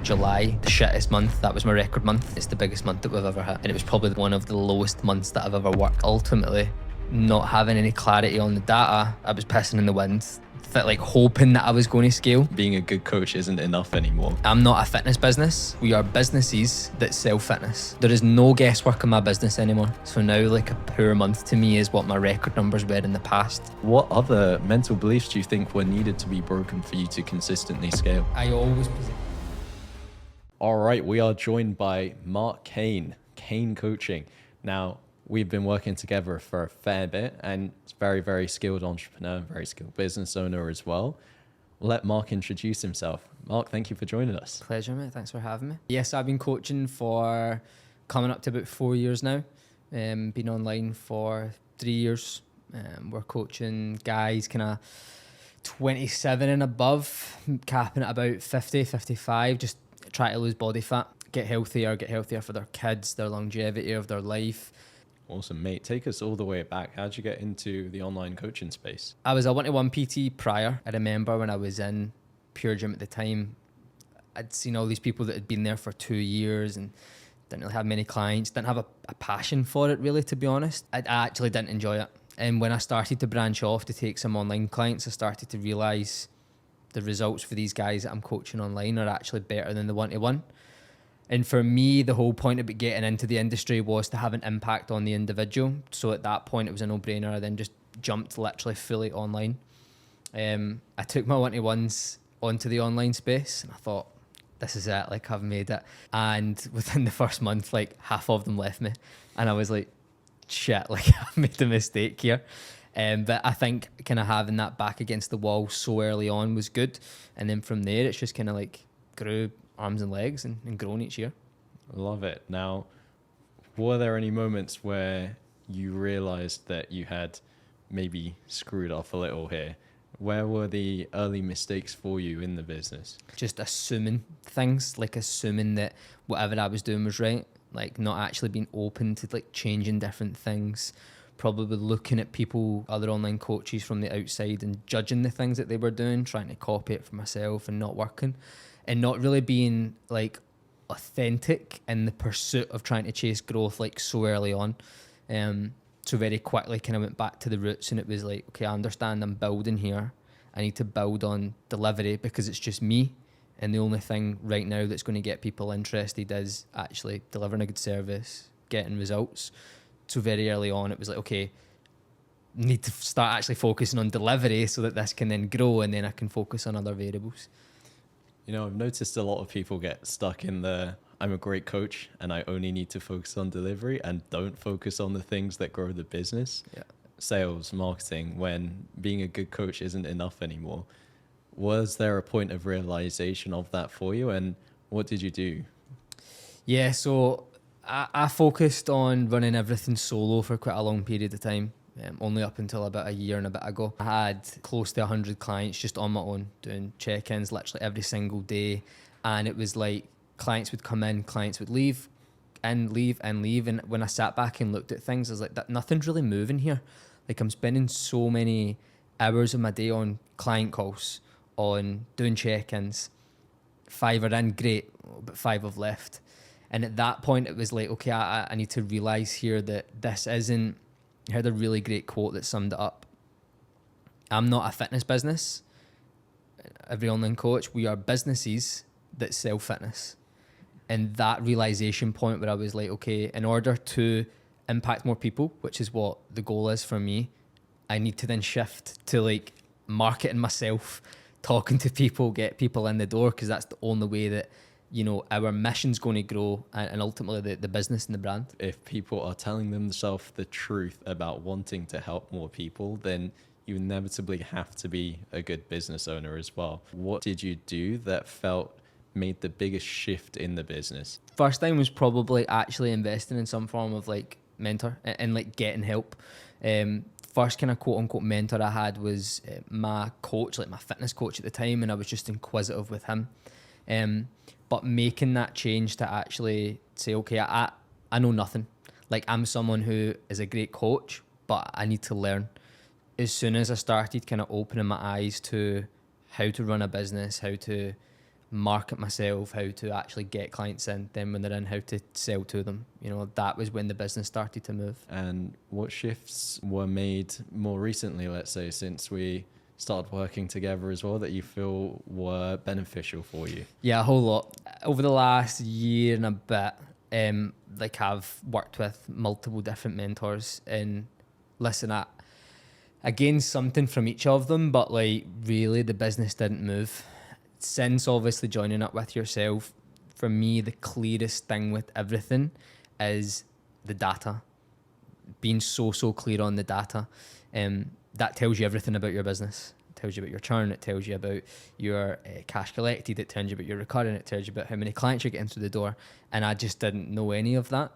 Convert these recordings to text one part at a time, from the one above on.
July, the shittest month. That was my record month. It's the biggest month that we've ever had. And it was probably one of the lowest months that I've ever worked. Ultimately, not having any clarity on the data, I was pissing in the wind. Like hoping that I was going to scale. Being a good coach isn't enough anymore. I'm not a fitness business. We are businesses that sell fitness. There is no guesswork in my business anymore. So now like a poor month to me is what my record numbers were in the past. What other mental beliefs do you think were needed to be broken for you to consistently scale? I always... All right, we are joined by Mark Kane Coaching. Now, we've been working together for a fair bit, and it's very, very skilled entrepreneur, very skilled business owner as well. We'll let Mark introduce himself. Mark, thank you for joining us. Pleasure, mate. Thanks for having me. Yes, I've been coaching for coming up to about 4 years now. Been online for 3 years. We're coaching guys kind of 27 and above, capping at about 50, 55, just try to lose body fat, get healthier for their kids, their longevity of their life. Awesome, mate. Take us all the way back. How'd you get into the online coaching space? I was a one-to-one PT prior. I remember when I was in Pure Gym at the time, I'd seen all these people that had been there for 2 years and didn't really have many clients, didn't have a passion for it really, to be honest. I actually didn't enjoy it. And when I started to branch off to take some online clients, I started to realise the results for these guys that I'm coaching online are actually better than the one-to-one. And for me, the whole point about getting into the industry was to have an impact on the individual. So at that point, it was a no-brainer. I then just jumped literally fully online. I took my one-to-ones onto the online space and I thought, this is it, like I've made it. And within the first month, like half of them left me. And I was like, shit, like I've made a mistake here. But I think kind of having that back against the wall so early on was good. And then from there, it's just kind of like grew arms and legs and grown each year. Love it. Now, were there any moments where you realized that you had maybe screwed off a little here? Where were the early mistakes for you in the business? Just assuming things, like assuming that whatever I was doing was right, like not actually being open to like changing different things, probably looking at people, other online coaches from the outside and judging the things that they were doing, trying to copy it for myself and not working. And not really being like authentic in the pursuit of trying to chase growth like so early on. So very quickly kind of went back to the roots and it was like, okay, I understand I'm building here. I need to build on delivery because it's just me. And the only thing right now that's going to get people interested is actually delivering a good service, getting results. So very early on, it was like, okay, need to start actually focusing on delivery so that this can then grow and then I can focus on other variables. You know, I've noticed a lot of people get stuck in I'm a great coach and I only need to focus on delivery and don't focus on the things that grow the business. Yeah. Sales, marketing, when being a good coach isn't enough anymore. Was there a point of realization of that for you and what did you do? Yeah, so I focused on running everything solo for quite a long period of time. Only up until about a year and a bit ago. I had close to 100 clients just on my own, doing check-ins literally every single day. And it was like clients would come in, clients would leave. And when I sat back and looked at things, I was like, nothing's really moving here. Like I'm spending so many hours of my day on client calls, on doing check-ins. 5 are in, great, but 5 have left. And at that point, it was like, okay, I need to realize here that this isn't... I heard a really great quote that summed it up. I'm not a fitness business. Every online coach, we are businesses that sell fitness. And that realization point where I was like, okay, in order to impact more people, which is what the goal is for me, I need to then shift to like marketing myself, talking to people, get people in the door, because that's the only way that, you know, our mission's going to grow and ultimately the business and the brand. If people are telling themselves the truth about wanting to help more people, then you inevitably have to be a good business owner as well. What did you do that made the biggest shift in the business? First thing was probably actually investing in some form of like mentor and like getting help. First kind of quote unquote mentor I had was my coach, like my fitness coach at the time, and I was just inquisitive with him. But making that change to actually say, okay, I know nothing. Like I'm someone who is a great coach, but I need to learn. As soon as I started kind of opening my eyes to how to run a business, how to market myself, how to actually get clients in, then when they're in, how to sell to them. That was when the business started to move. And what shifts were made more recently, let's say, since we started working together as well, that you feel were beneficial for you? Yeah, a whole lot. Over the last year and a bit, I've worked with multiple different mentors, and listen, I gained something from each of them, but really the business didn't move. Since obviously joining up with yourself, for me, the clearest thing with everything is the data. Being so clear on the data. That tells you everything about your business. It tells you about your churn. It tells you about your cash collected. It tells you about your recurring. It tells you about how many clients you're getting through the door. And I just didn't know any of that.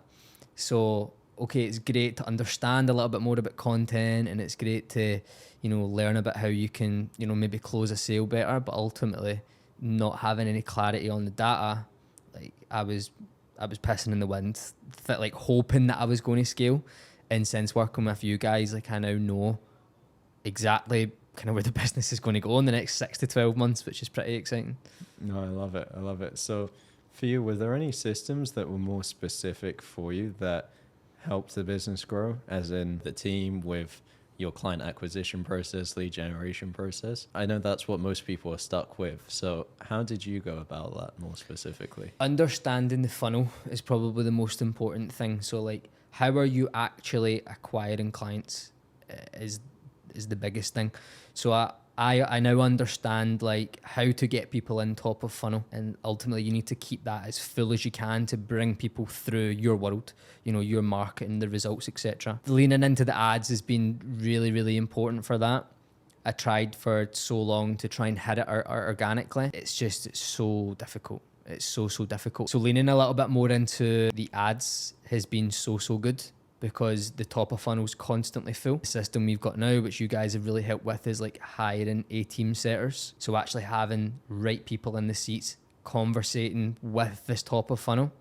So, okay, it's great to understand a little bit more about content, and it's great to, learn about how you can, maybe close a sale better, but ultimately not having any clarity on the data, I was pissing in the wind, hoping that I was going to scale. And since working with you guys, I now know exactly kind of where the business is going to go in the next 6 to 12 months, which is pretty exciting. No, I love it. So for you, were there any systems that were more specific for you that helped the business grow, as in the team with your client acquisition process, lead generation process? I know that's what most people are stuck with. So how did you go about that more specifically? Understanding the funnel is probably the most important thing. So how are you actually acquiring clients is the biggest thing. So I now understand how to get people in top of funnel, and ultimately you need to keep that as full as you can to bring people through your world, your marketing, the results, etc. Leaning into the ads has been really important for that. I tried for so long to try and hit it organically. It's so difficult. It's so difficult. So leaning a little bit more into the ads has been so good, because the top of funnel's constantly full. The system we've got now, which you guys have really helped with, is hiring A-team setters. So actually having right people in the seats, conversating with this top of funnel,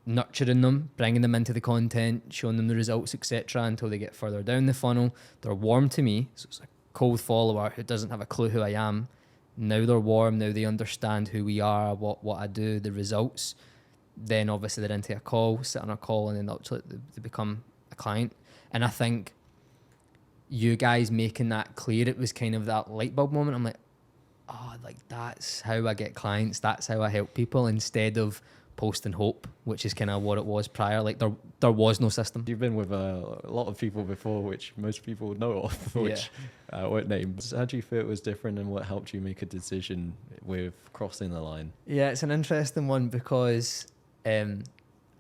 nurturing them, bringing them into the content, showing them the results, etc., until they get further down the funnel. They're warm to me, so it's a cold follower who doesn't have a clue who I am. Now they're warm, now they understand who we are, what I do, the results. Then obviously they're into a call, sit on a call, and then they become a client. And I think you guys making that clear, it was kind of that light bulb moment. I'm that's how I get clients, that's how I help people, instead of post and hope, which is kind of what it was prior. There was no system. You've been with a lot of people before, which most people know of, which weren't names. How do you feel it was different, and what helped you make a decision with crossing the line? Yeah, it's an interesting one, because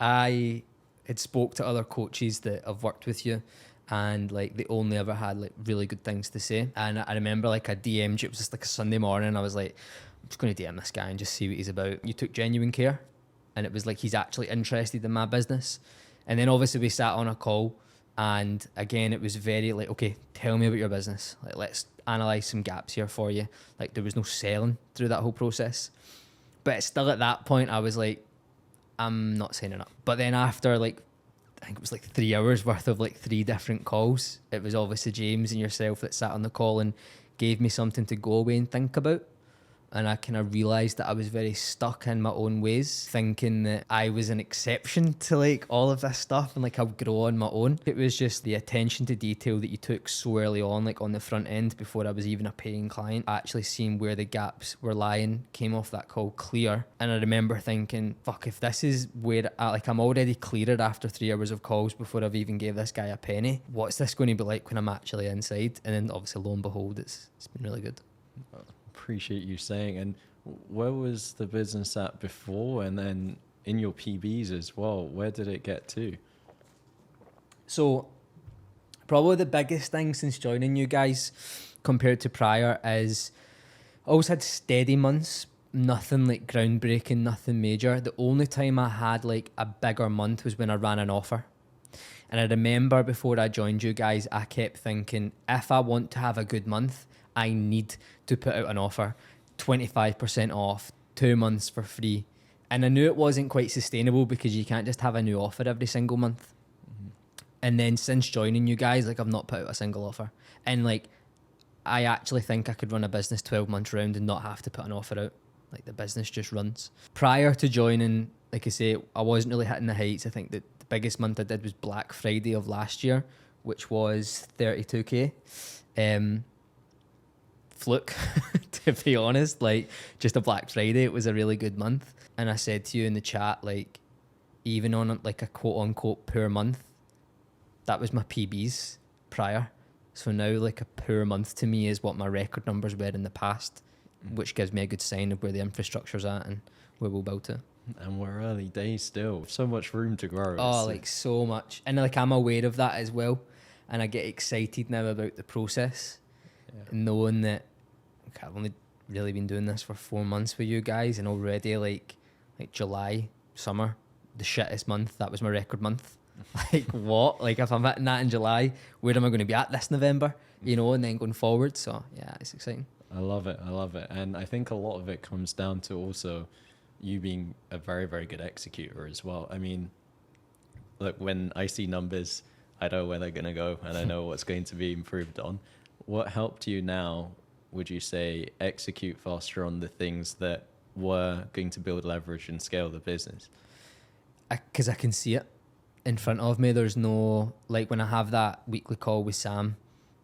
I had spoke to other coaches that have worked with you, and they only ever had really good things to say. And I remember I DM'd you, it was just a Sunday morning, I was I'm just going to DM this guy and just see what he's about. You took genuine care, and it was he's actually interested in my business. And then obviously we sat on a call, and again it was very okay, tell me about your business, let's analyze some gaps here for you. There was no selling through that whole process, but still at that point I was I'm not signing up. But then after I think it was 3 hours worth of 3 different calls, it was obviously James and yourself that sat on the call and gave me something to go away and think about. And I kind of realised that I was very stuck in my own ways, thinking that I was an exception to all of this stuff, and I'll grow on my own. It was just the attention to detail that you took so early on, on the front end before I was even a paying client. Actually seeing where the gaps were lying came off that call clear. And I remember thinking, fuck, if this is where I'm already cleared after 3 hours of calls before I've even gave this guy a penny, what's this going to be like when I'm actually inside? And then obviously lo and behold, it's been really good. Appreciate you saying. And where was the business at before, and then in your PBs as well, where did it get to? So probably the biggest thing since joining you guys compared to prior is I always had steady months, nothing groundbreaking, nothing major. The only time I had a bigger month was when I ran an offer. And I remember before I joined you guys, I kept thinking, if I want to have a good month, I need to put out an offer, 25% off, 2 months for free. And I knew it wasn't quite sustainable, because you can't just have a new offer every single month. Mm-hmm. And then since joining you guys, I've not put out a single offer. And I actually think I could run a business 12 months round and not have to put an offer out. Like the business just runs. Prior to joining, like I say, I wasn't really hitting the heights. I think that the biggest month I did was Black Friday of last year, which was 32K. Fluke, to be honest, like just a Black Friday, it was a really good month. And I said to you in the chat, like even on like a quote unquote poor month, that was my PBs prior. So now like a poor month to me is what my record numbers were in the past, which gives me a good sign of where the infrastructure's at and where we'll build to. And we're early days still. So much room to grow. Oh, like so much. And like I'm aware of that as well. And I get excited now about the process. Yeah. Knowing that okay, I've only really been doing this for 4 months with you guys, and already like July, summer, the shittest month, that was my record month. Like what? Like if I'm hitting that in July, where am I going to be at this November? You know, and then going forward. So yeah, it's exciting. I love it. And I think a lot of it comes down to also you being a very, very good executor as well. I mean, look, when I see numbers, I know where they're going to go and I know what's going to be improved on. What helped you now, would you say, execute faster on the things that were going to build leverage and scale the business? Because I can see it in front of me. There's no, like when I have that weekly call with Sam,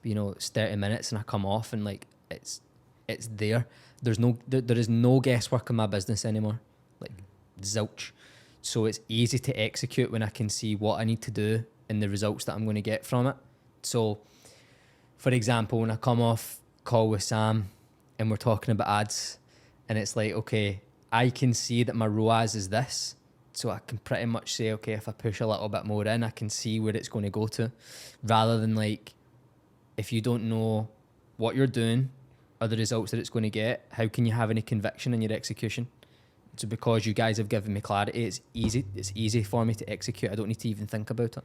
you know, it's 30 minutes and I come off and like it's there. There is no guesswork in my business anymore. Like zilch. So it's easy to execute when I can see what I need to do and the results that I'm going to get from it. So for example, when I come off call with Sam and we're talking about ads and it's like, okay, I can see that my ROAS is this. So I can pretty much say, okay, if I push a little bit more in, I can see where it's going to go to. Rather than like, if you don't know what you're doing or the results that it's going to get, how can you have any conviction in your execution? So because you guys have given me clarity, it's easy for me to execute. I don't need to even think about it.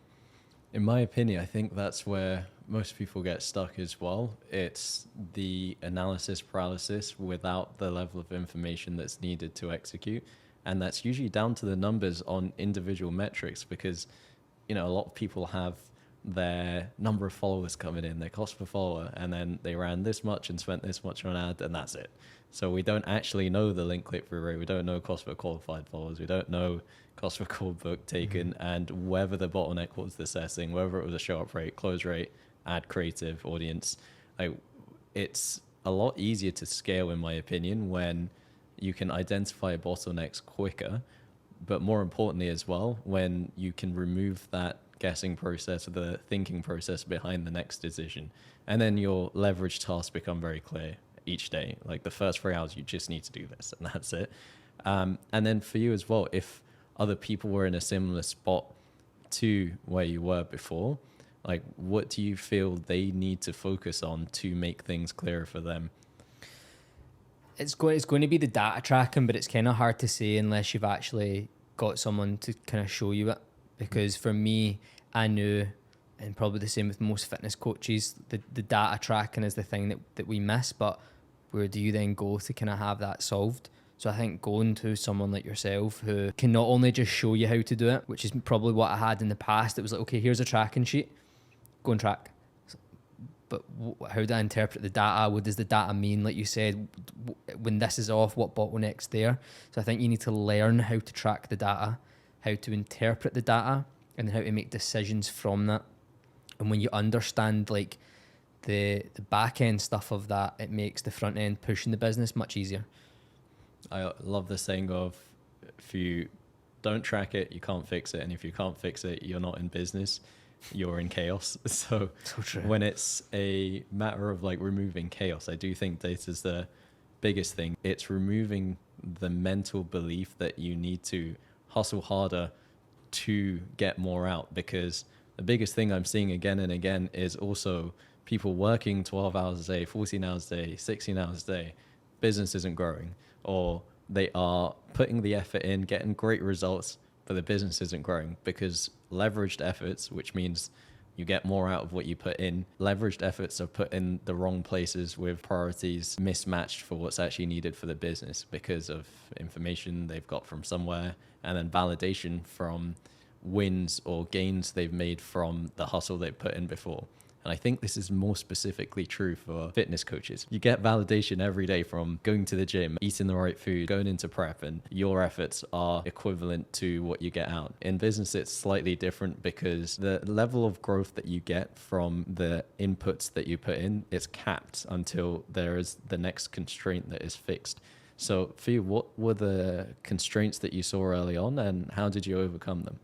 In my opinion, I think that's where most people get stuck as well. It's the analysis paralysis without the level of information that's needed to execute. And that's usually down to the numbers on individual metrics because, you know, a lot of people have their number of followers coming in, their cost per follower, and then they ran this much and spent this much on ad, and that's it. So we don't actually know the link click-through rate. We don't know cost per qualified followers. We don't know cost per call book taken, and whether the bottleneck was the setting, whether it was a show-up rate, close rate, ad creative, audience. Like, it's a lot easier to scale, in my opinion, when you can identify bottlenecks quicker, but more importantly as well, when you can remove that guessing process or the thinking process behind the next decision. And then your leverage tasks become very clear each day. Like the first 3 hours, you just need to do this and that's it. And then for you as well, if other people were in a similar spot to where you were before, like what do you feel they need to focus on to make things clearer for them? It's going to be the data tracking, but it's kind of hard to say unless you've actually got someone to kind of show you it. Because for me, I knew, and probably the same with most fitness coaches, the data tracking is the thing that we miss, but where do you then go to kind of have that solved? So I think going to someone like yourself who can not only just show you how to do it, which is probably what I had in the past. It was like, okay, here's a tracking sheet, go and track. But how do I interpret the data? What does the data mean? Like you said, when this is off, what bottleneck's there? So I think you need to learn how to track the data, how to interpret the data, and how to make decisions from that. And when you understand like the back end stuff of that, it makes the front end pushing the business much easier. I love the saying of, if you don't track it, you can't fix it. And if you can't fix it, you're not in business, you're in chaos. So true. When it's a matter of like removing chaos, I do think data is the biggest thing. It's removing the mental belief that you need to hustle harder to get more out, because the biggest thing I'm seeing again and again is also people working 12 hours a day, 14 hours a day, 16 hours a day. Business isn't growing, or they are putting the effort in, getting great results, but the business isn't growing because leveraged efforts, which means you get more out of what you put in. Leveraged efforts are put in the wrong places with priorities mismatched for what's actually needed for the business because of information they've got from somewhere, and then validation from wins or gains they've made from the hustle they've put in before. And I think this is more specifically true for fitness coaches. You get validation every day from going to the gym, eating the right food, going into prep, and your efforts are equivalent to what you get out. In business, it's slightly different because the level of growth that you get from the inputs that you put in is capped until there is the next constraint that is fixed. So for you, what were the constraints that you saw early on, and how did you overcome them?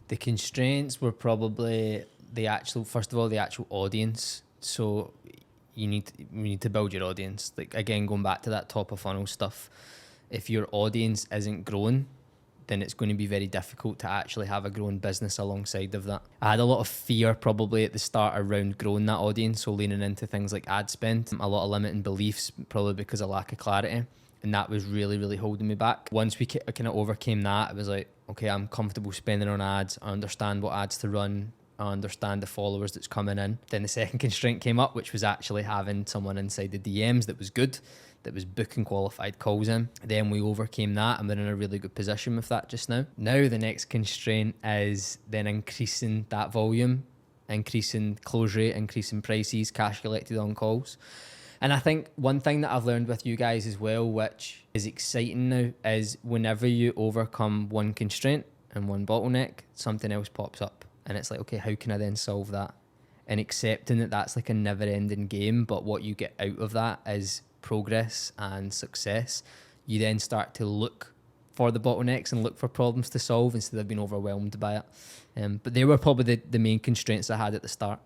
The constraints were probably first of all, the actual audience. So we need to build your audience. Like, again, going back to that top of funnel stuff, if your audience isn't growing, then it's going to be very difficult to actually have a growing business alongside of that. I had a lot of fear probably at the start around growing that audience, so leaning into things like ad spend, a lot of limiting beliefs, probably because of lack of clarity. And that was really, really holding me back. Once we kind of overcame that, it was like, okay, I'm comfortable spending on ads. I understand what ads to run. I understand the followers that's coming in. Then the second constraint came up, which was actually having someone inside the DMs that was good, that was booking qualified calls in. Then we overcame that, and we're in a really good position with that just now. Now the next constraint is then increasing that volume, increasing close rate, increasing prices, cash collected on calls. And I think one thing that I've learned with you guys as well, which is exciting now, is whenever you overcome one constraint and one bottleneck, something else pops up. And it's like, okay, how can I then solve that? And accepting that that's like a never-ending game, but what you get out of that is progress and success. You then start to look for the bottlenecks and look for problems to solve instead of being overwhelmed by it. But they were probably the main constraints I had at the start.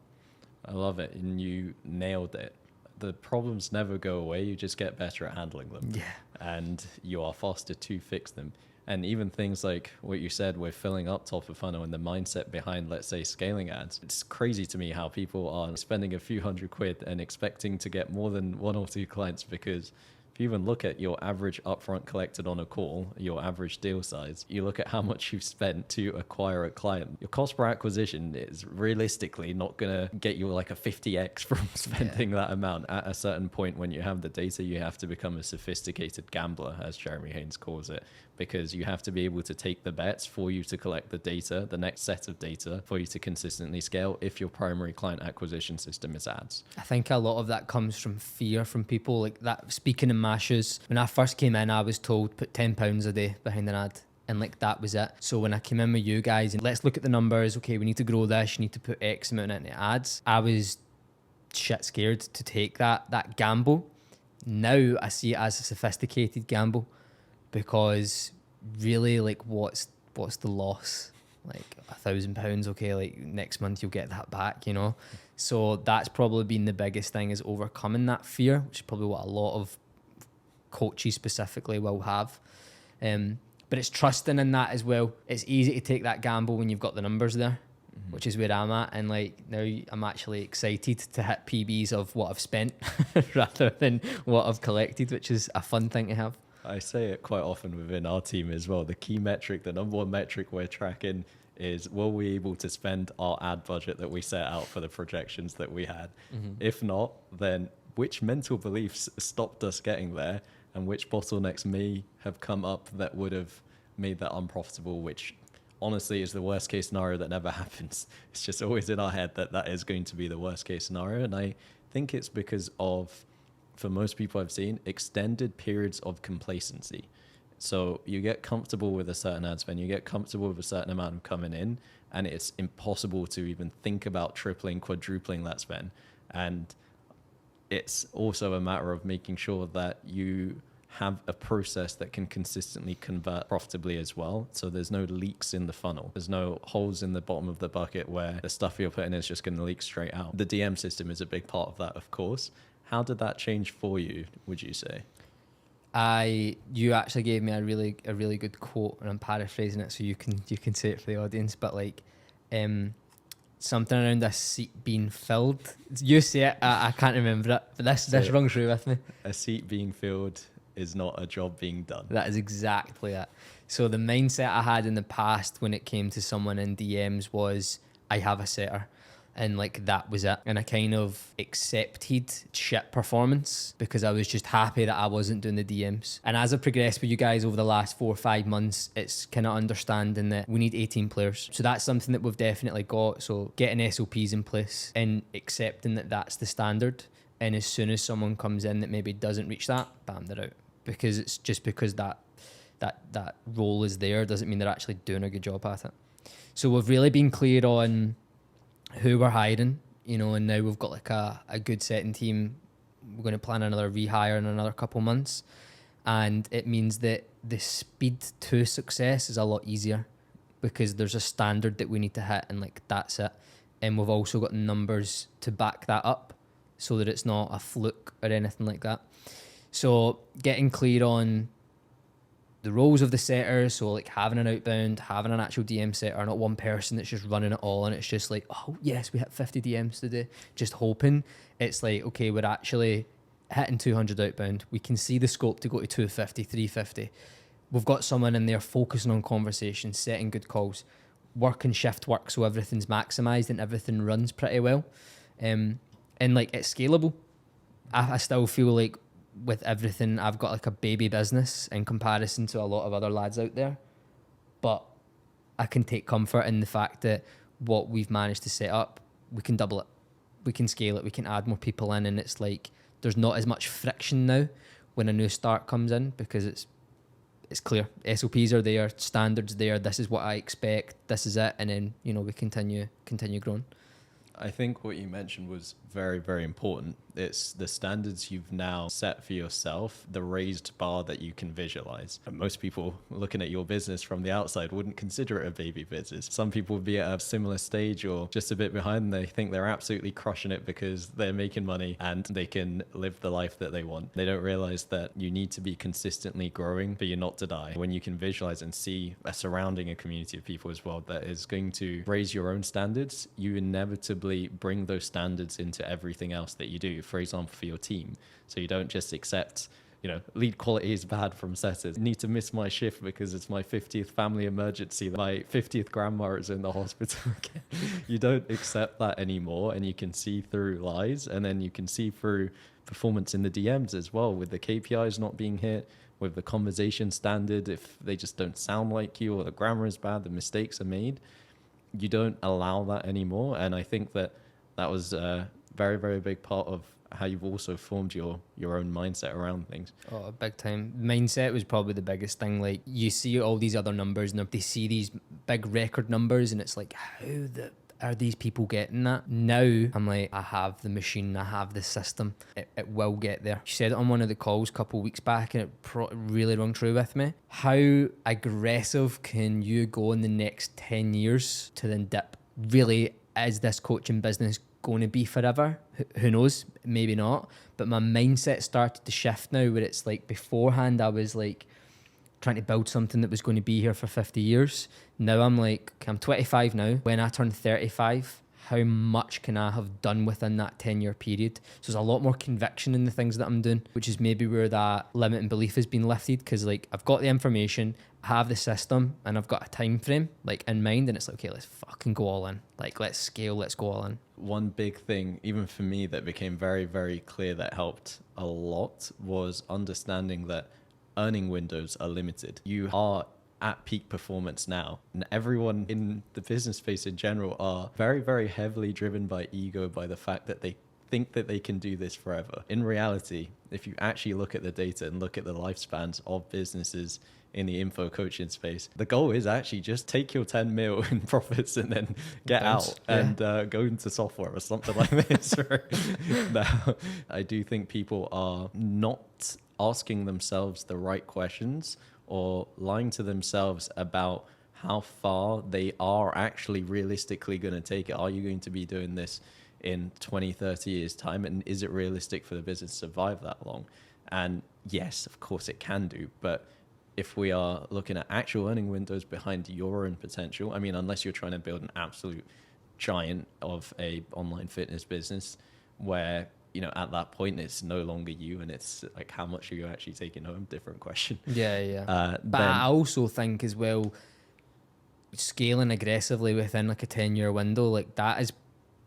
I love it, and you nailed it. The problems never go away. You just get better at handling them. Yeah. And you are faster to fix them. And even things like what you said, we're filling up top of funnel, and the mindset behind, let's say, scaling ads. It's crazy to me how people are spending a few £100 and expecting to get more than one or two clients, because if you even look at your average upfront collected on a call, your average deal size, you look at how much you've spent to acquire a client, your cost per acquisition is realistically not going to get you like a 50x from spending that amount. At a certain point, when you have the data, you have to become a sophisticated gambler, as Jeremy Haynes calls it, because you have to be able to take the bets for you to collect the data, the next set of data for you to consistently scale if your primary client acquisition system is ads. I think a lot of that comes from fear from people. Like that, speaking in my shoes, when I first came in, I was told put £10 a day behind an ad. And like that was it. So when I came in with you guys and let's look at the numbers, okay, we need to grow this, you need to put X amount into ads. I was shit scared to take that gamble. Now I see it as a sophisticated gamble, because really, like, what's the loss? Like £1,000, okay, like next month you'll get that back, you know? So that's probably been the biggest thing, is overcoming that fear, which is probably what a lot of coaches specifically will have. But it's trusting in that as well. It's easy to take that gamble when you've got the numbers there, which is where I'm at. And like now I'm actually excited to hit PBs of what I've spent rather than what I've collected, which is a fun thing to have. I say it quite often within our team as well. The key metric, the number one metric we're tracking is, will we able to spend our ad budget that we set out for the projections that we had? If not, then which mental beliefs stopped us getting there, and which bottlenecks may have come up that would have made that unprofitable, which honestly is the worst case scenario that never happens. It's just always in our head that is going to be the worst case scenario. And I think it's because of, for most people I've seen, extended periods of complacency. So you get comfortable with a certain ad spend, you get comfortable with a certain amount of coming in, and it's impossible to even think about tripling, quadrupling that spend. And it's also a matter of making sure that you have a process that can consistently convert profitably as well. So there's no leaks in the funnel. There's no holes in the bottom of the bucket where the stuff you're putting in is just going to leak straight out. The DM system is a big part of that, of course. How did that change for you, would you say? You actually gave me a really good quote, and I'm paraphrasing it so you can say it for the audience, but like something around a seat being filled. You say it, I can't remember it, but this rung true with me. A seat being filled is not a job being done. That is exactly it. So the mindset I had in the past when it came to someone in DMs was, I have a setter. And like that was it. And I kind of accepted shit performance because I was just happy that I wasn't doing the DMs. And as I progressed with you guys over the last 4 or 5 months, it's kind of understanding that we need 18 players. So that's something that we've definitely got. So getting SOPs in place and accepting that that's the standard. And as soon as someone comes in that maybe doesn't reach that, bam, they're out. Because it's just because that role is there doesn't mean they're actually doing a good job at it. So we've really been clear on who we're hiring, you know, and now we've got like a good setting team. We're going to plan another rehire in another couple months. And it means that the speed to success is a lot easier because there's a standard that we need to hit and like that's it. And we've also got numbers to back that up so that it's not a fluke or anything like that. So getting clear on the roles of the setters, so like having an outbound, having an actual DM setter, not one person that's just running it all and it's just like, oh yes, we hit 50 DMs today, just hoping. It's like, okay, we're actually hitting 200 outbound. We can see the scope to go to 250, 350. We've got someone in there focusing on conversations, setting good calls, working shift work so everything's maximized and everything runs pretty well. And like it's scalable. I still feel like with everything, I've got like a baby business in comparison to a lot of other lads out there. But I can take comfort in the fact that what we've managed to set up, we can double it. We can scale it. We can add more people in. And it's like, there's not as much friction now when a new start comes in because it's clear. SOPs are there, standards there. This is what I expect. This is it. And then, you know, we continue growing. I think what you mentioned was very, very important. It's the standards you've now set for yourself, the raised bar that you can visualize. And most people looking at your business from the outside wouldn't consider it a baby business. Some people would be at a similar stage or just a bit behind. And they think they're absolutely crushing it because they're making money and they can live the life that they want. They don't realize that you need to be consistently growing for you not to die. When you can visualize and see a surrounding a community of people as well that is going to raise your own standards, you inevitably bring those standards into everything else that you do, for example, for your team. So you don't just accept, you know, lead quality is bad from setters. I need to miss my shift because it's my 50th family emergency. My 50th grandma is in the hospital. You don't accept that anymore, and you can see through lies, and then you can see through performance in the DMs as well, with the KPIs not being hit, with the conversation standard, if they just don't sound like you or the grammar is bad, the mistakes are made. You don't allow that anymore. And I think that was a very, very big part of how you've also formed your own mindset around things. Oh, big time. Mindset was probably the biggest thing. Like you see all these other numbers and they see these big record numbers and it's like, are these people getting that? Now I'm like, I have the machine, I have the system. It will get there. You said it on one of the calls a couple of weeks back and it really rung true with me. How aggressive can you go in the next 10 years to then dip? Really, is this coaching business going to be forever? Who knows? Maybe not. But my mindset started to shift now where it's like beforehand I was like, trying to build something that was going to be here for 50 years. Now I'm like, okay, I'm 25 now. When I turn 35, how much can I have done within that 10-year period? So there's a lot more conviction in the things that I'm doing, which is maybe where that limiting belief has been lifted because like I've got the information, I have the system, and I've got a time frame like in mind, and it's like, okay, let's fucking go all in. Like let's scale, let's go all in. One big thing, even for me, that became very, very clear that helped a lot was understanding that earning windows are limited. You are at peak performance now, and everyone in the business space in general are very, very heavily driven by ego, by the fact that they think that they can do this forever. In reality, if you actually look at the data and look at the lifespans of businesses in the info coaching space, the goal is actually just take your 10 mil in profits and then get out and go into software or something like this. Right? Now, I do think people are not asking themselves the right questions or lying to themselves about how far they are actually realistically going to take it. Are you going to be doing this in 20, 30 years time? And is it realistic for the business to survive that long? And yes, of course it can do. But if we are looking at actual earning windows behind your own potential, I mean, unless you're trying to build an absolute giant of a online fitness business where, you know, at that point it's no longer you and it's like, how much are you actually taking home? Different question. But I also think as well, scaling aggressively within like a 10-year window, like that is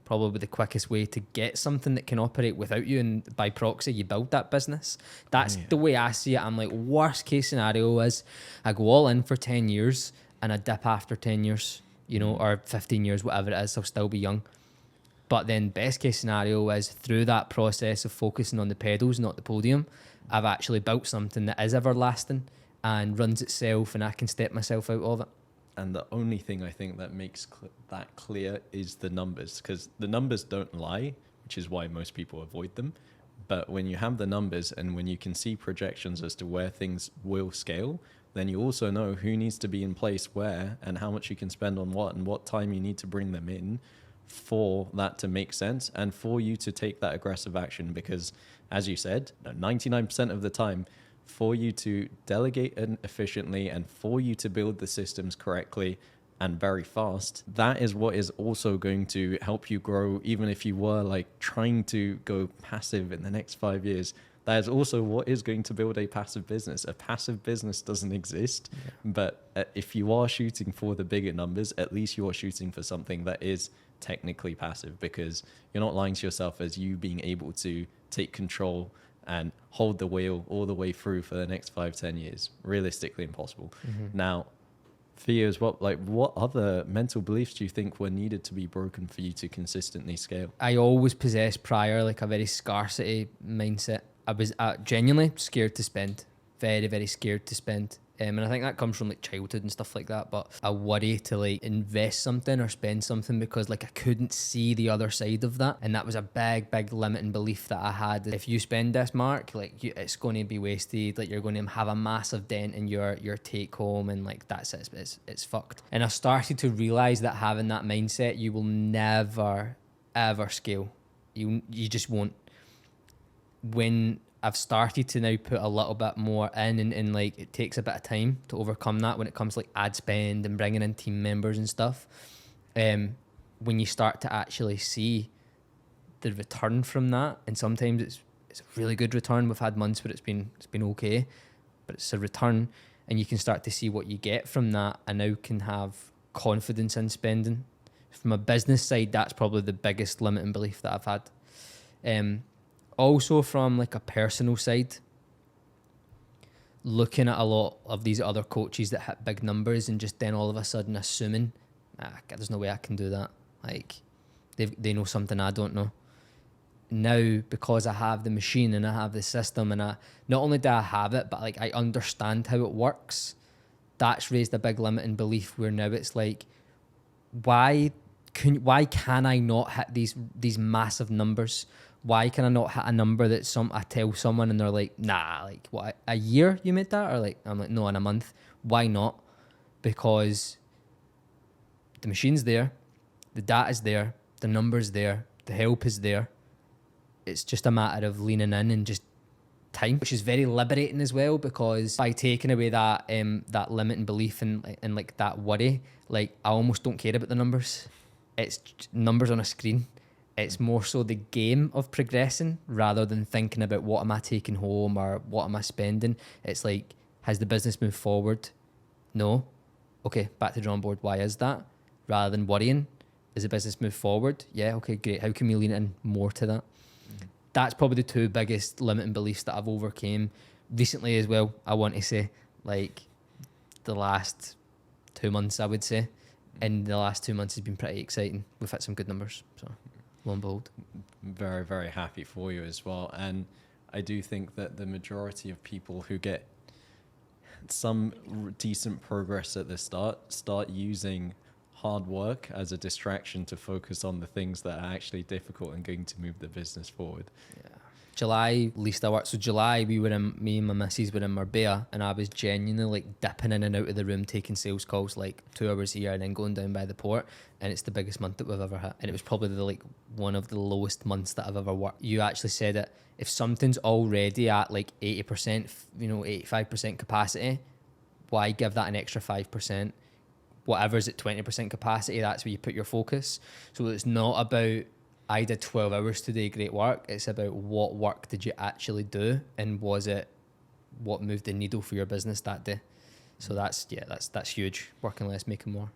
probably the quickest way to get something that can operate without you, and by proxy you build that business. That's the way I see it. I'm like, worst case scenario is I go all in for 10 years and I dip after 10 years, you know, or 15 years, whatever it is, I'll still be young. But then best case scenario is through that process of focusing on the pedals, not the podium, I've actually built something that is everlasting and runs itself, and I can step myself out of it. And the only thing I think that makes that clear is the numbers, because the numbers don't lie, which is why most people avoid them. But when you have the numbers and when you can see projections as to where things will scale, then you also know who needs to be in place where and how much you can spend on what and what time you need to bring them in for that to make sense and for you to take that aggressive action. Because as you said, 99% of the time, for you to delegate efficiently and for you to build the systems correctly and very fast, that is what is also going to help you grow. Even if you were like trying to go passive in the next 5 years, that is also what is going to build a passive business. A passive business doesn't exist, but if you are shooting for the bigger numbers, at least you are shooting for something that is technically passive, because you're not lying to yourself as you being able to take control and hold the wheel all the way through for the next 5-10 years. Realistically impossible. Now, for you as well, like what other mental beliefs do you think were needed to be broken for you to consistently scale? I always possessed prior like a very scarcity mindset. I was genuinely scared to spend, very, very scared to spend. And I think that comes from like childhood and stuff like that. But I worry to like invest something or spend something because like I couldn't see the other side of that. And that was a big, big limiting belief that I had. If you spend this, Mark, like it's going to be wasted. Like you're going to have a massive dent in your take home, and like that's it. It's fucked. And I started to realize that having that mindset, you will never, ever scale. You just won't. When I've started to now put a little bit more in, and like it takes a bit of time to overcome that when it comes to like ad spend and bringing in team members and stuff. When you start to actually see the return from that, and sometimes it's a really good return. We've had months where it's been okay, but it's a return, and you can start to see what you get from that, and now can have confidence in spending. From a business side, that's probably the biggest limiting belief that I've had. Also from like a personal side, looking at a lot of these other coaches that hit big numbers and just then all of a sudden assuming, there's no way I can do that. Like they know something I don't know. Now, because I have the machine and I have the system, and not only do I have it, but like I understand how it works, that's raised a big limiting belief where now it's like, why can I not hit these massive numbers? Why can I not hit a number that I tell someone and they're like, nah, like what, a year you made that? Or like, I'm like, no, in a month. Why not? Because the machine's there, the data's there, the number's there, the help is there. It's just a matter of leaning in and just time, which is very liberating as well, because by taking away that limiting belief and like that worry, like I almost don't care about the numbers. It's numbers on a screen. It's more so the game of progressing rather than thinking about what am I taking home or what am I spending. It's like, has the business moved forward? No. Okay, back to drawing board. Why is that? Rather than worrying, is the business moved forward? Yeah, okay, great. How can we lean in more to that? That's probably the two biggest limiting beliefs that I've overcame recently as well. I want to say, like the last 2 months, I would say. And the last 2 months has been pretty exciting. We've hit some good numbers, so lo and behold. Very, very happy for you as well. And I do think that the majority of people who get some decent progress at the start using hard work as a distraction to focus on the things that are actually difficult and going to move the business forward. Yeah. July, least I worked. So July, me and my missus were in Marbella, and I was genuinely like dipping in and out of the room, taking sales calls like 2 hours here and then going down by the port. And it's the biggest month that we've ever had. And it was probably one of the lowest months that I've ever worked. You actually said it. If something's already at like 80%, 85% capacity, why give that an extra 5%? Whatever's at 20% capacity, that's where you put your focus. So it's not about, I did 12 hours today, great work. It's about what work did you actually do, and was it what moved the needle for your business that day? So that's huge. Working less, making more.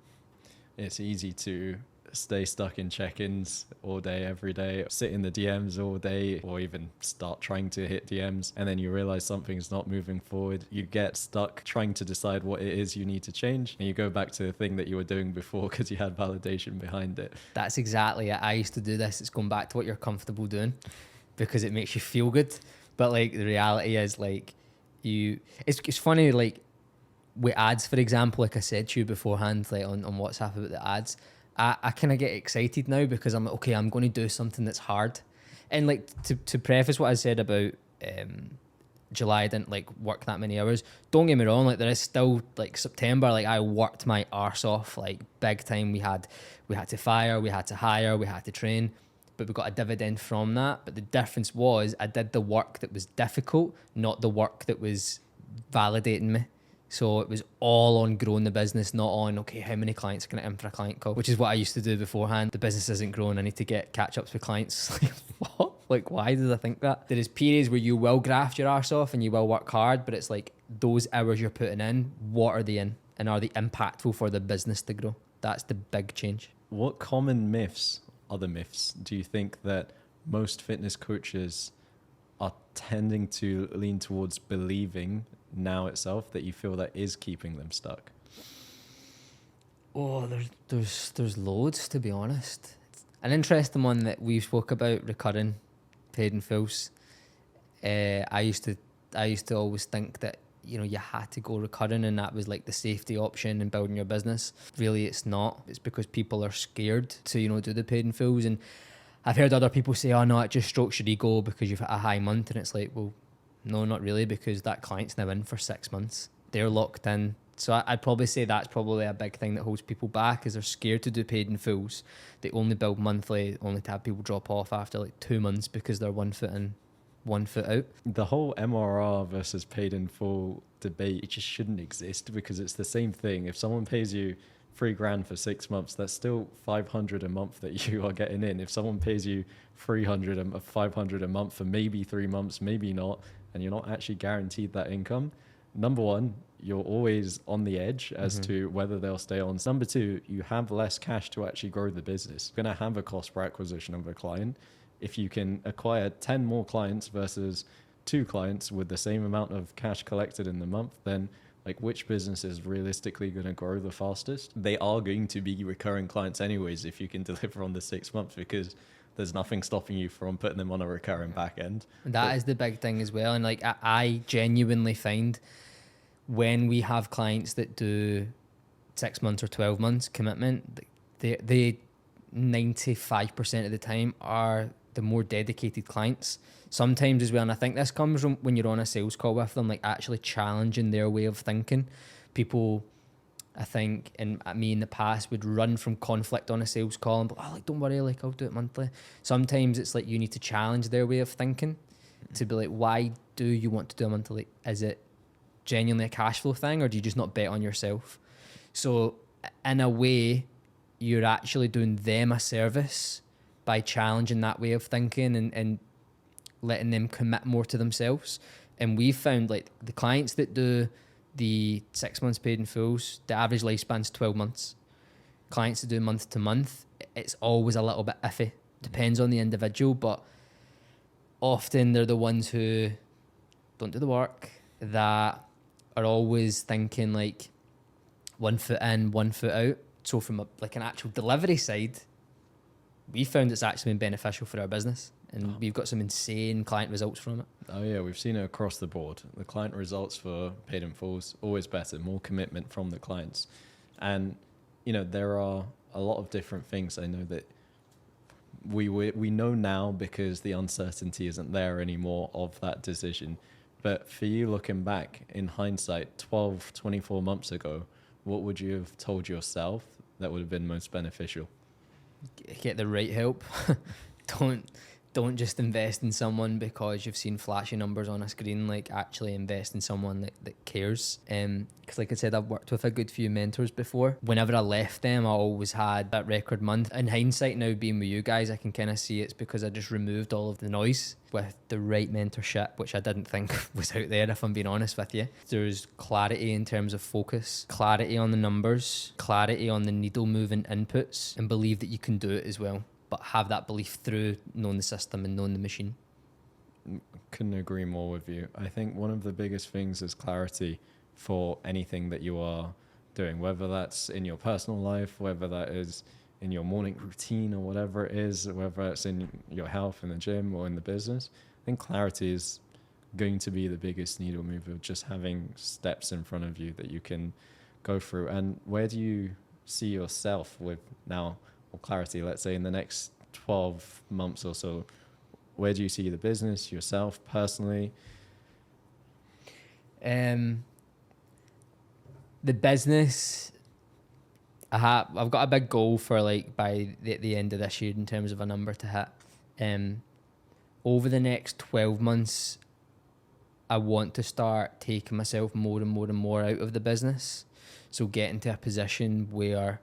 It's easy to stay stuck in check-ins all day, every day, sit in the DMs all day, or even start trying to hit DMs, and then you realize something's not moving forward. You get stuck trying to decide what it is you need to change, and you go back to the thing that you were doing before because you had validation behind it. That's exactly it. I used to do this. It's going back to what you're comfortable doing because it makes you feel good. But like the reality is like it's funny, like with ads, for example, like I said to you beforehand, like on WhatsApp about the ads, I kind of get excited now because I'm like, okay, I'm going to do something that's hard. And like to preface what I said about July, I didn't like work that many hours. Don't get me wrong, like there is still like September, like I worked my arse off, like big time. We had to fire, we had to hire, we had to train, but we got a dividend from that. But the difference was I did the work that was difficult, not the work that was validating me. So it was all on growing the business, not on, okay, how many clients can I in for a client call, which is what I used to do beforehand. The business isn't growing. I need to get catch-ups with clients. Like, what? Like, why did I think that? There is periods where you will graft your arse off and you will work hard, but it's like those hours you're putting in, what are they in? And are they impactful for the business to grow? That's the big change. What common myths, other myths, do you think that most fitness coaches are tending to lean towards believing now itself that you feel that is keeping them stuck? Oh, there's loads, to be honest. An interesting one that we spoke about, recurring paid in fulls. I used to always think that, you know, you had to go recurring and that was like the safety option in building your business. Really, it's not. It's because people are scared to, you know, do the paid in fulls. And I've heard other people say, oh no, it just strokes your ego because you've hit a high month. And it's like, well, no, not really, because that client's now in for 6 months. They're locked in. So I'd probably say that's probably a big thing that holds people back, is they're scared to do paid in fulls. They only build monthly, only to have people drop off after like 2 months because they're 1 foot in, 1 foot out. The whole MRR versus paid in full debate, it just shouldn't exist because it's the same thing. If someone pays you $3,000 for 6 months, that's still $500 a month that you are getting in. If someone pays you $500 a month for maybe 3 months, maybe not, and you're not actually guaranteed that income, number one, you're always on the edge as to whether they'll stay on. Number two, you have less cash to actually grow the business. You're going to have a cost per acquisition of a client. If you can acquire 10 more clients versus 2 clients with the same amount of cash collected in the month, then like which business is realistically going to grow the fastest? They are going to be recurring clients anyways if you can deliver on the 6 months, because there's nothing stopping you from putting them on a recurring back end. That is the big thing as well. And like I genuinely find when we have clients that do 6 months or 12 months commitment, they 95% of the time are the more dedicated clients. Sometimes as well, and I think this comes from when you're on a sales call with them, like actually challenging their way of thinking. People, I think, and me in the past, would run from conflict on a sales call and be like, oh, like, don't worry, like I'll do it monthly. Sometimes it's like you need to challenge their way of thinking to be like, why do you want to do a monthly? Is it genuinely a cash flow thing, or do you just not bet on yourself? So in a way, you're actually doing them a service by challenging that way of thinking and letting them commit more to themselves. And we've found like the clients that do the 6 months paid in fulls, the average lifespan's 12 months. Clients that do month to month, it's always a little bit iffy. Depends on the individual, but often they're the ones who don't do the work, that are always thinking like 1 foot in, 1 foot out. So from an actual delivery side, we found it's actually been beneficial for our business, and we've got some insane client results from it. Oh yeah, we've seen it across the board. The client results for paid in fulls, always better, more commitment from the clients. And, you know, there are a lot of different things. I know that we know now because the uncertainty isn't there anymore of that decision. But for you, looking back in hindsight, 12, 24 months ago, what would you have told yourself that would have been most beneficial? Get the right help. don't just invest in someone because you've seen flashy numbers on a screen. Like, actually invest in someone that cares. Because like I said, I've worked with a good few mentors before. Whenever I left them, I always had that record month. In hindsight, now being with you guys, I can kind of see it's because I just removed all of the noise with the right mentorship, which I didn't think was out there, if I'm being honest with you. There's clarity in terms of focus, clarity on the numbers, clarity on the needle moving inputs, and believe that you can do it as well. But have that belief through knowing the system and knowing the machine. Couldn't agree more with you. I think one of the biggest things is clarity for anything that you are doing, whether that's in your personal life, whether that is in your morning routine or whatever it is, whether it's in your health in the gym or in the business. I think clarity is going to be the biggest needle mover, just having steps in front of you that you can go through. And where do you see yourself with now more clarity, let's say in the next 12 months or so? Where do you see the business, yourself personally? The business, I've got a big goal for like by the end of this year in terms of a number to hit. Over the next 12 months, I want to start taking myself more and more and more out of the business. So getting to a position where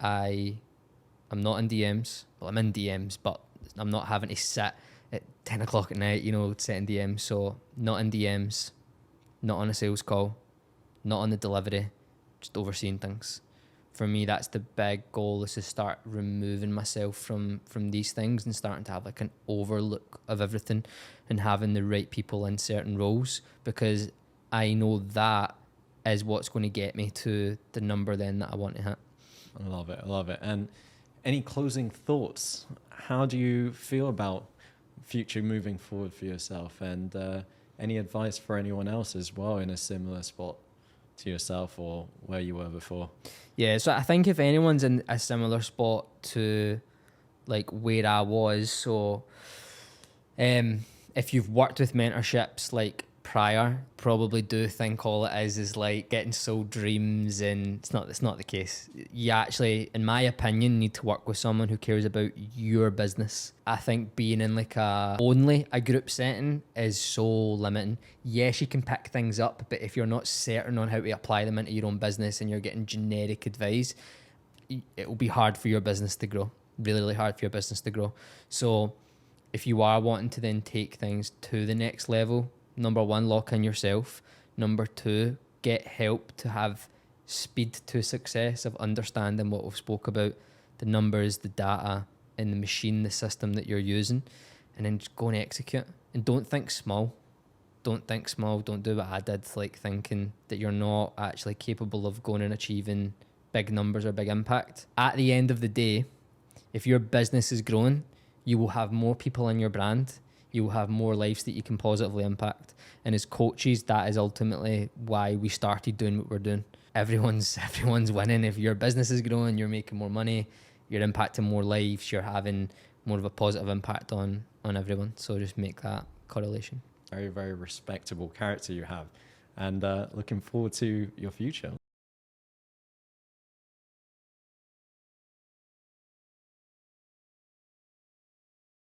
I'm not in DMs. Well, I'm in DMs, but I'm not having to sit at 10 o'clock at night, setting DMs. So not in DMs, not on a sales call, not on the delivery, just overseeing things. For me, that's the big goal, is to start removing myself from these things and starting to have like an overlook of everything and having the right people in certain roles, because I know that is what's going to get me to the number then that I want to hit. I love it. And any closing thoughts? How do you feel about future moving forward for yourself? And any advice for anyone else as well in a similar spot to yourself or where you were before? Yeah, so I think if anyone's in a similar spot to like where I was, so if you've worked with mentorships like prior, probably do think all it is like getting sold dreams, and it's not the case. You actually, in my opinion, need to work with someone who cares about your business. I think being in like only a group setting is so limiting. Yes, you can pick things up, but if you're not certain on how to apply them into your own business and you're getting generic advice, it will be hard for your business to grow. Really, really hard for your business to grow. So if you are wanting to then take things to the next level, number one, lock in yourself. Number two, get help to have speed to success of understanding what we've spoke about, the numbers, the data, and the machine, the system that you're using, and then just go and execute. And don't think small. Don't think small. Don't do what I did, like thinking that you're not actually capable of going and achieving big numbers or big impact. At the end of the day, if your business is growing, you will have more people in your brand. You will have more lives that you can positively impact. And as coaches, that is ultimately why we started doing what we're doing. Everyone's winning. If your business is growing, you're making more money, you're impacting more lives, you're having more of a positive impact on everyone. So just make that correlation. Very, very respectable character you have. And looking forward to your future.